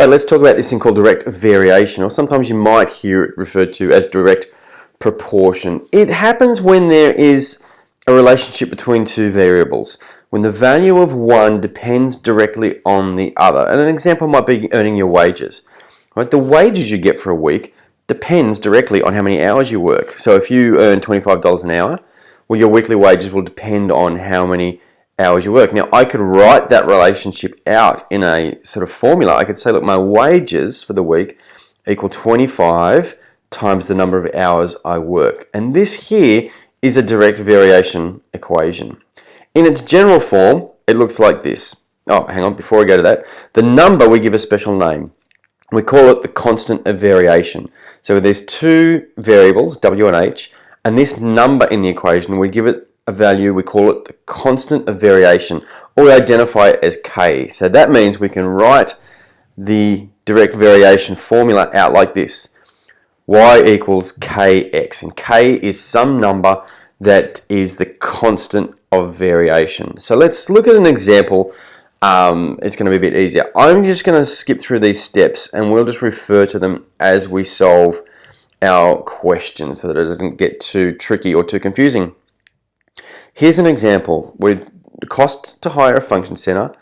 Right, let's talk about this thing called direct variation, or sometimes you might hear it referred to as direct proportion. It happens when there is a relationship between two variables, when the value of one depends directly on the other. And an example might be earning your wages. Right? The wages you get for a week depends directly on how many hours you work. So if you earn $25 an hour, well, your weekly wages will depend on how many hours you work. Now, I could write that relationship out in a sort of formula. I could say, look, my wages for the week equal 25 times the number of hours I work. And this here is a direct variation equation. In its general form, it looks like this. Oh, hang on, before I go to that, the number we give a special name. We call it the constant of variation. So there's two variables, W and H, and this number in the equation, we give it a value, we call it the constant of variation, or we identify it as K. So that means we can write the direct variation formula out like this. Y equals Kx, and K is some number that is the constant of variation. So let's look at an example. It's going to be a bit easier. I'm just going to skip through these steps and we'll just refer to them as we solve our question so that it doesn't get too tricky or too confusing. Here's an example where the cost to hire a function center,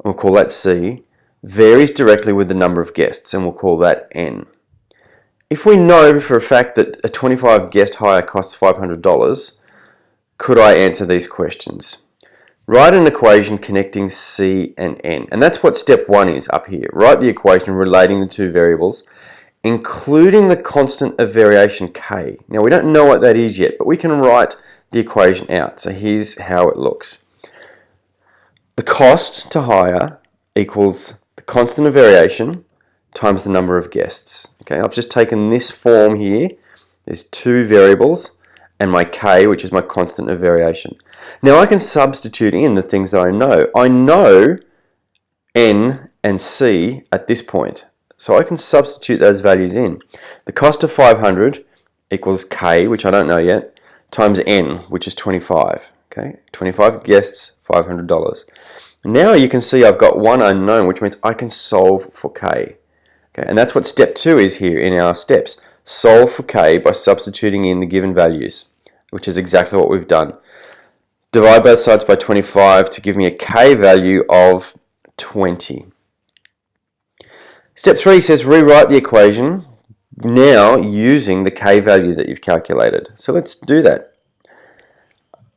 we'll call that C, varies directly with the number of guests, and we'll call that N. If we know for a fact that a 25 guest hire costs $500, could I answer these questions? Write an equation connecting C and N, and that's what step 1 is up here. Write the equation relating the two variables, including the constant of variation K. Now, we don't know what that is yet, but we can write the equation out. So here's how it looks. The cost to hire equals the constant of variation times the number of guests. Okay, I've just taken this form here. There's two variables and my K, which is my constant of variation. Now I can substitute in the things that I know. I know N and C at this point, so I can substitute those values in. The cost of 500 equals K, which I don't know yet, times N, which is 25. Okay, 25 guests, $500. Now you can see I've got one unknown, which means I can solve for K. Okay, and that's what step 2 is here in our steps. Solve for K by substituting in the given values, which is exactly what we've done. Divide both sides by 25 to give me a K value of 20. Step 3 says rewrite the equation now using the K value that you've calculated. So let's do that.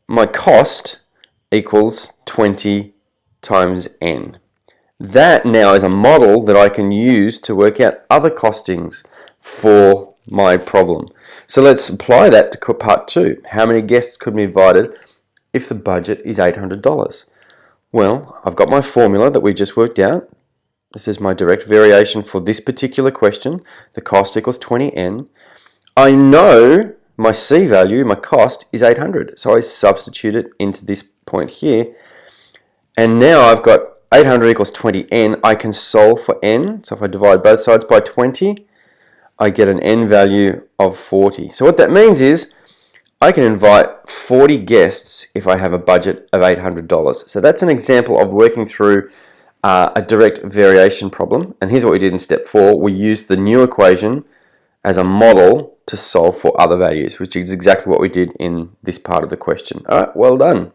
My cost equals 20 times N. That now is a model that I can use to work out other costings for my problem. So let's apply that to part 2. How many guests could be invited if the budget is $800? Well, I've got my formula that we just worked out. This is my direct variation for this particular question. The cost equals 20N. I know my C value, my cost, is 800. So I substitute it into this point here. And now I've got 800 equals 20N. I can solve for N. So if I divide both sides by 20, I get an N value of 40. So what that means is I can invite 40 guests if I have a budget of $800. So that's an example of working through a direct variation problem. And here's what we did in step 4. We used the new equation as a model to solve for other values, which is exactly what we did in this part of the question. All right, well done.